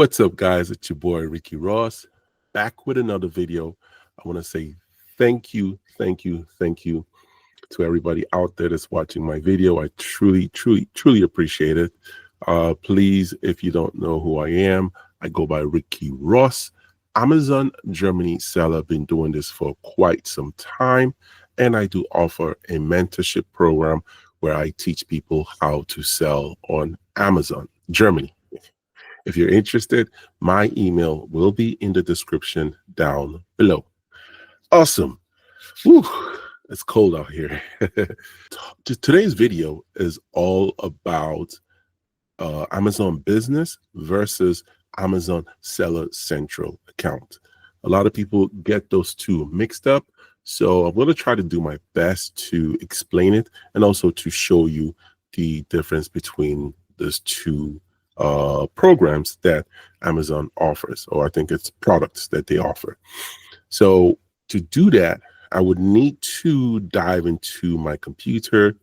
What's up, guys? It's your boy Ricky Ross, back with another video. I want to say thank you to everybody out there that's watching my video. I truly appreciate it. Please, if you don't know who I am, I go by Ricky Ross, Amazon Germany seller. Been doing this for quite some time, and I do offer a mentorship program where I teach people how to sell on Amazon Germany. If you're interested, my email will be in the description down below. Awesome. Whew, it's cold out here. Today's video is all about Amazon Business versus Amazon Sellercentral account. A lot of people get those two mixed up. So I'm going to try to do my best to explain it and also to show you the difference between those two programs that Amazon offers, or I think it's products that they offer. So to do that, I would need to dive into my computer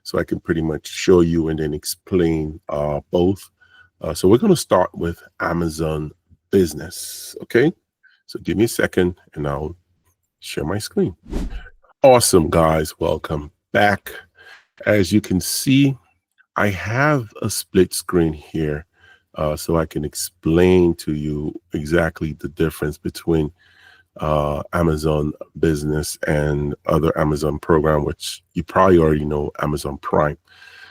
so I can pretty much show you and then explain both. So we're going to start with Amazon Business. Okay, so give me a second and I'll share my screen. Awesome, guys. Welcome back. As you can see, I have a split screen here so I can explain to you exactly the difference between Amazon Business and other Amazon program, which you probably already know, Amazon Prime.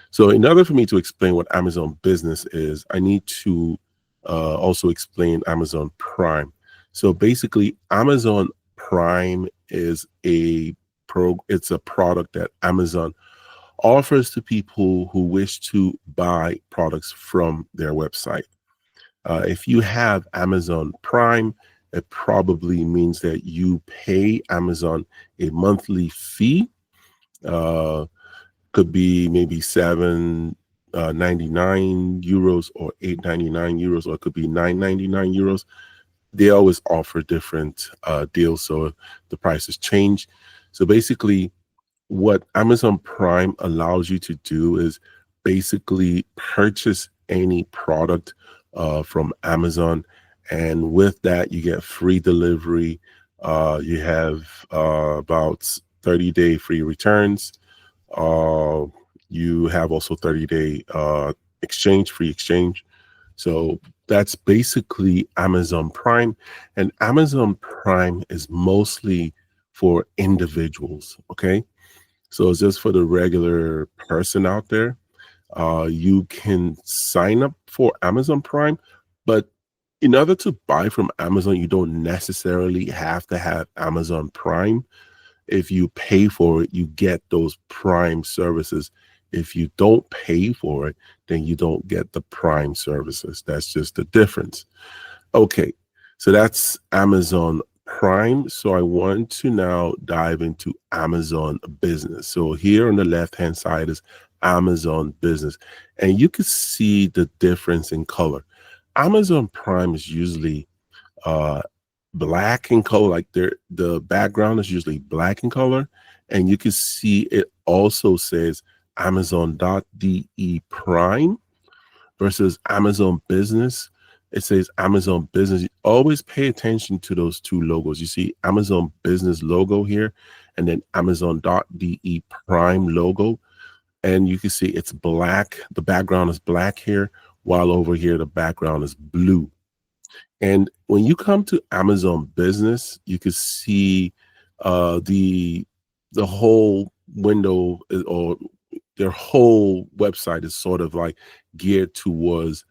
So in order for me to explain what Amazon Business is, I need to also explain Amazon Prime. So basically, Amazon Prime is it's a product that Amazon offers to people who wish to buy products from their website. If you have Amazon Prime, it probably means that you pay Amazon a monthly fee. Could be maybe €7.99 or €8.99, or it could be €9.99. They always offer different deals, so the prices change. So basically, what Amazon Prime allows you to do is basically purchase any product from Amazon, and with that you get free delivery. You have about 30-day free returns. You have also 30-day free exchange. So that's basically Amazon Prime, and Amazon Prime is mostly for individuals. Okay, so it's just for the regular person out there. You can sign up for Amazon Prime, but in order to buy from Amazon, you don't necessarily have to have Amazon Prime. If you pay for it, you get those Prime services. If you don't pay for it, then you don't get the Prime services. That's just the difference. Okay, so that's Amazon Prime. So I want to now dive into Amazon Business. So here on the left-hand side is Amazon Business, and you can see the difference in color. Amazon Prime is usually black in color, like the background is usually black in color, and you can see it also says Amazon.de Prime versus Amazon Business. It says Amazon Business. Always pay attention to those two logos. You see Amazon Business logo here, and then Amazon.de Prime logo. And you can see it's black. The background is black here, while over here the background is blue. And when you come to Amazon Business, you can see the whole window, or their whole website is sort of like geared towards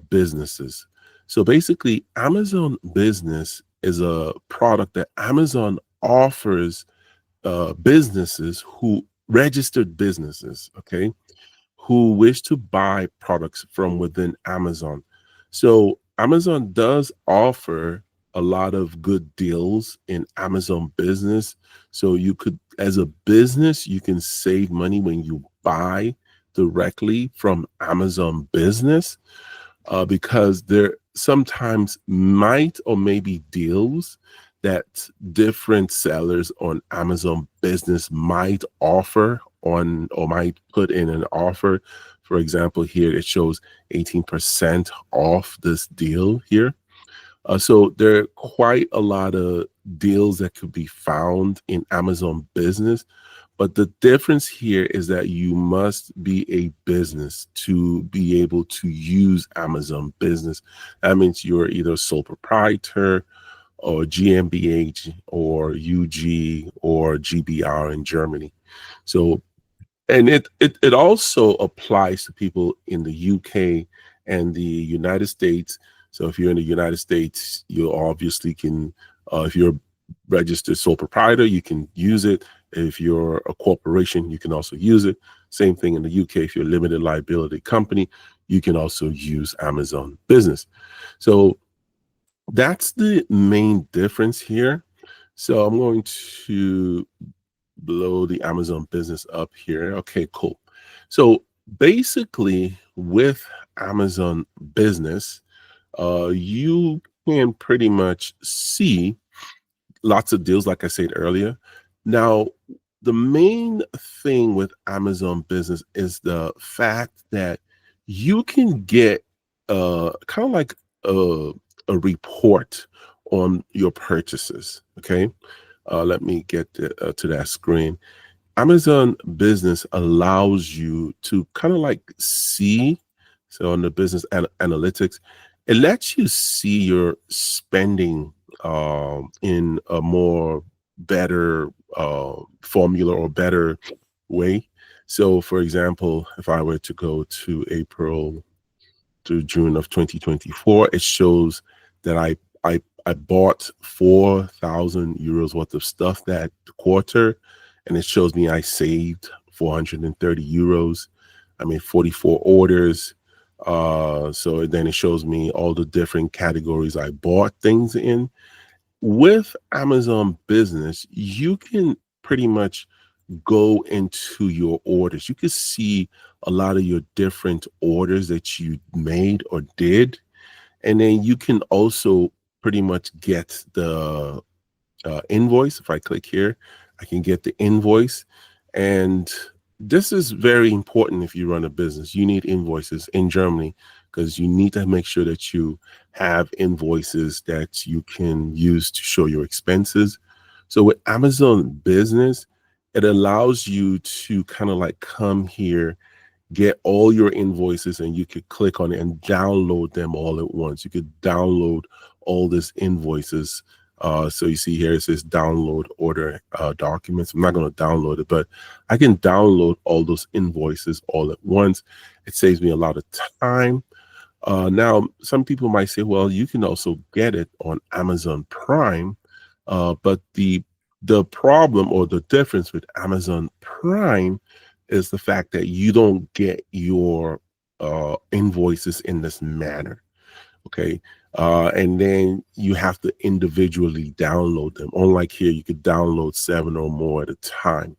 businesses. So basically, Amazon Business is a product that Amazon offers businesses, registered businesses, okay, who wish to buy products from within Amazon. So Amazon does offer a lot of good deals in Amazon Business. So you could, as a business, you can save money when you buy directly from Amazon Business, because there sometimes might or maybe deals that different sellers on Amazon Business might offer on, or might put in an offer. For example, here it shows 18% off this deal here. So there are quite a lot of deals that could be found in Amazon Business. But the difference here is that you must be a business to be able to use Amazon Business. That means you're either sole proprietor or GmbH or UG or GBR in Germany. So, and it also applies to people in the UK and the United States. So if you're in the United States, you obviously can, if you're a registered sole proprietor, you can use it. If you're a corporation, you can also use it. Same thing in the UK. If you're a limited liability company, you can also use Amazon Business. So that's the main difference here. So I'm going to blow the Amazon Business up here. Okay, cool. So basically with Amazon Business, you can pretty much see lots of deals, like I said earlier. Now, the main thing with Amazon Business is the fact that you can get kind of like a report on your purchases. Okay, let me get to that screen. Amazon Business allows you to kind of like see, so on the business analytics, it lets you see your spending in a more better formula or better way. So for example, if I were to go to April to June of 2024, it shows that I bought 4,000 euros worth of stuff that quarter, and it shows me I saved 430 euros. I made 44 orders. So then it shows me all the different categories I bought things in. With Amazon Business, you can pretty much go into your orders. You can see a lot of your different orders that you made or did. And then you can also pretty much get the invoice. If I click here, I can get the invoice. And this is very important if you run a business. You need invoices in Germany because you need to make sure that you have invoices that you can use to show your expenses. So with Amazon Business, it allows you to kind of like come here, get all your invoices, and you could click on it and download them all at once. You could download all these invoices. So you see here, it says download order documents. I'm not going to download it, but I can download all those invoices all at once. It saves me a lot of time. Now, some people might say, well, you can also get it on Amazon Prime, but the problem or the difference with Amazon Prime is the fact that you don't get your invoices in this manner. Okay. And then you have to individually download them. Unlike here, you could download 7 or more at a time.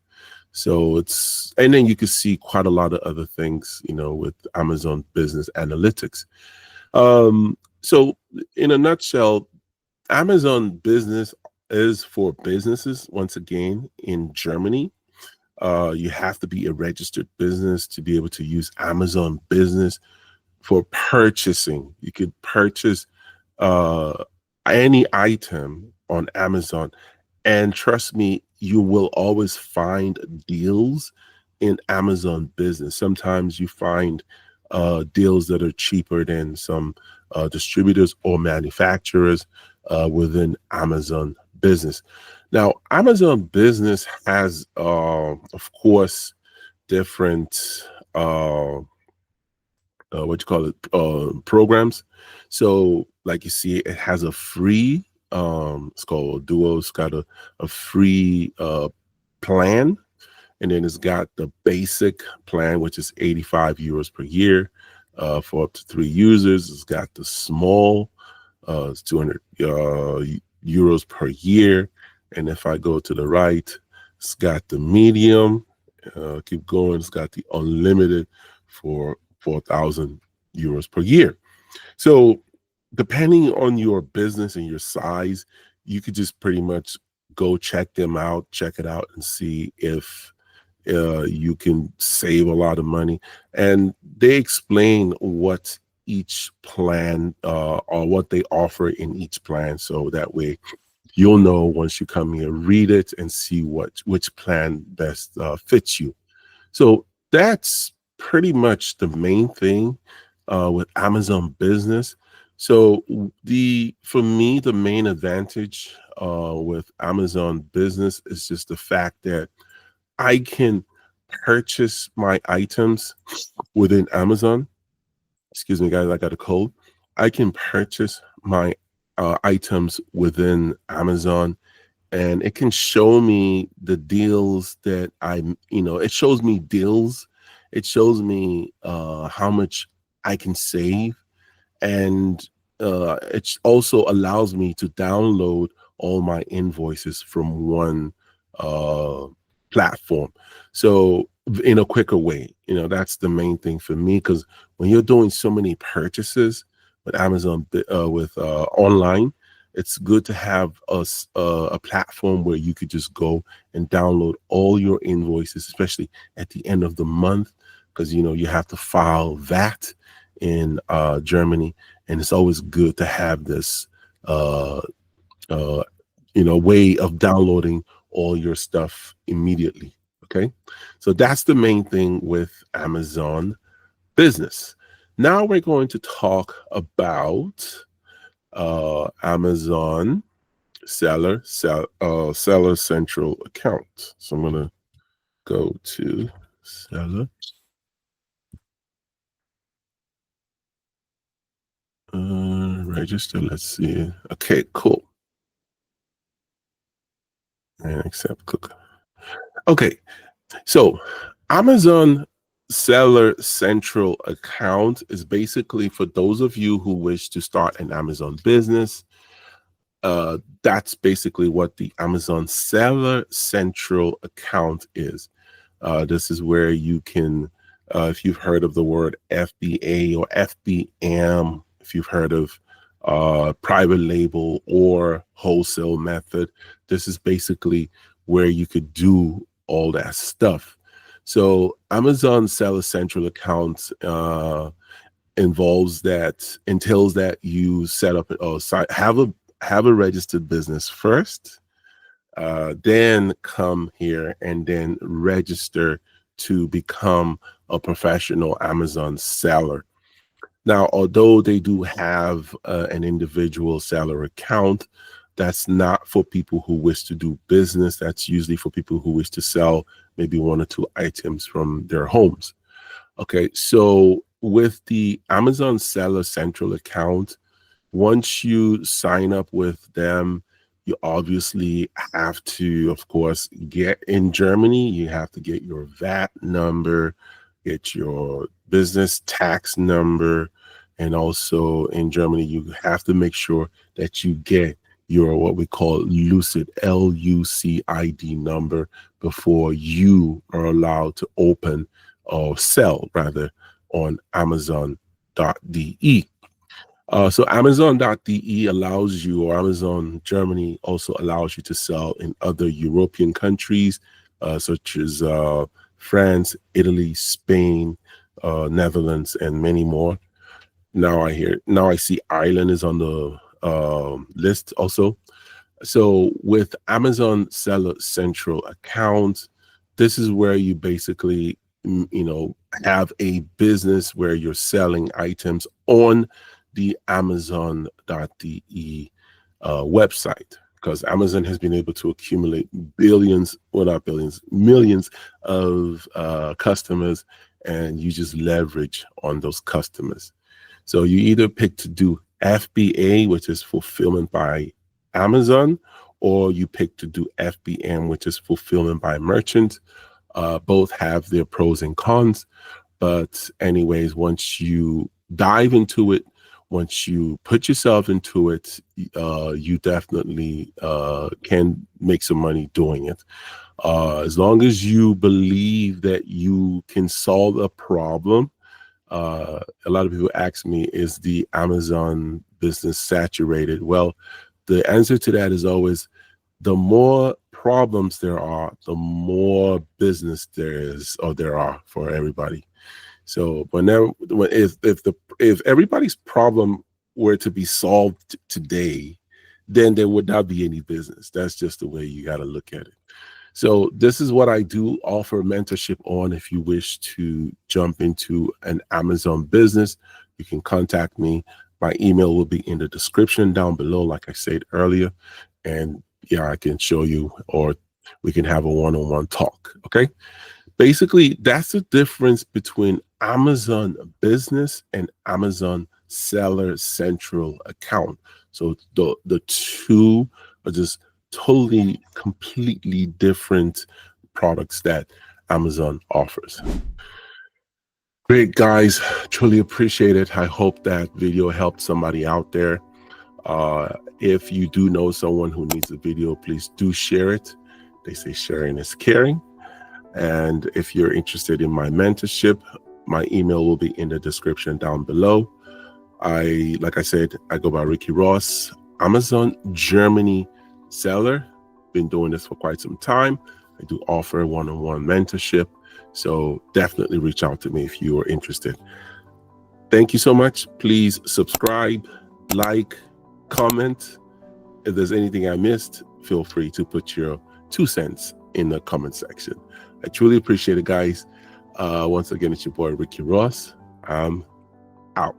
So it's, and then you can see quite a lot of other things, you know, with Amazon Business Analytics. So in a nutshell, Amazon Business is for businesses, once again, in Germany. You have to be a registered business to be able to use Amazon Business for purchasing. You could purchase any item on Amazon, and trust me, you will always find deals in Amazon Business. Sometimes you find deals that are cheaper than some distributors or manufacturers within Amazon Business. Now, Amazon Business has, of course, different programs. So like you see, it has a free, it's called Duo. It's got a free plan. And then it's got the basic plan, which is 85 euros per year for up to 3 users. It's got the small, it's 200 euros per year. And if I go to the right, it's got the medium, keep going. It's got the unlimited for 4,000 euros per year. So depending on your business and your size, you could just pretty much go check them out, check it out, and see if You can save a lot of money, and they explain what each plan or what they offer in each plan, so that way you'll know once you come here, read it and see which plan best fits you. So that's pretty much the main thing with Amazon Business. So for me, the main advantage with Amazon Business is just the fact that I can purchase my items within Amazon. Excuse me, guys, I got a cold. I can purchase my items within Amazon, and it can show me the deals that it shows me deals. It shows me how much I can save, and it also allows me to download all my invoices from one uh, platform. So in a quicker way, that's the main thing for me, because when you're doing so many purchases with Amazon, with online, it's good to have a platform where you could just go and download all your invoices, especially at the end of the month, because you have to file VAT in Germany, and it's always good to have this uh, uh, way of downloading all your stuff immediately. Okay, so that's the main thing with Amazon Business. Now we're going to talk about Amazon Seller Central account. So I'm gonna go to Seller. Register. Let's see. Okay, cool. And accept click. Okay, so Amazon Seller Central account is basically for those of you who wish to start an Amazon business. That's basically what the Amazon Seller Central account is. This is where you can, if you've heard of the word FBA or FBM, if you've heard of private label or wholesale method, this is basically where you could do all that stuff. So Amazon Seller Central account entails that you set up have a registered business first, then come here and then register to become a professional Amazon seller. Now, although they do have an individual seller account, that's not for people who wish to do business. That's usually for people who wish to sell maybe one or two items from their homes. Okay, so with the Amazon Seller Central account, once you sign up with them, you obviously have to, of course, get in Germany. You have to get your VAT number, get your business tax number, and also in Germany, you have to make sure that you get your what we call LUCID, LUCID number before you are allowed to open or sell rather on Amazon.de. So Amazon.de allows you, or Amazon Germany also allows you to sell in other European countries, such as France, Italy, Spain, Netherlands, and many more. Now I see Ireland is on the list also. So with Amazon Seller Central account, this is where you basically, have a business where you're selling items on the Amazon.de website, because Amazon has been able to accumulate billions, well, not billions, millions of customers, and you just leverage on those customers. So you either pick to do FBA, which is fulfillment by Amazon, or you pick to do FBM, which is fulfillment by merchant. Both have their pros and cons, but anyways, once you dive into it, once you put yourself into it, you definitely can make some money doing it. As long as you believe that you can solve a problem. A lot of people ask me, is the Amazon business saturated? Well, the answer to that is always, the more problems there are, the more business there are for everybody. So if everybody's problem were to be solved today, then there would not be any business. That's just the way you got to look at it. So this is what I do offer mentorship on. If you wish to jump into an Amazon business, you can contact me. My email will be in the description down below, like I said earlier. And yeah, I can show you, or we can have a one-on-one talk. Okay. Basically, that's the difference between Amazon Business and Amazon Seller Central account. So the two are just totally, completely different products that Amazon offers. Great, guys. Truly appreciate it. I hope that video helped somebody out there. If you do know someone who needs a video, please do share it. They say sharing is caring. And if you're interested in my mentorship, my email will be in the description down below. Like I said, I go by Ricky Ross, Amazon Germany seller. Been doing this for quite some time. I do offer one-on-one mentorship. So definitely reach out to me if you are interested. Thank you so much. Please subscribe, like, comment. If there's anything I missed, feel free to put your 2 cents in the comment section. I truly appreciate it, guys. Once again, it's your boy, Ricky Ross. I'm out.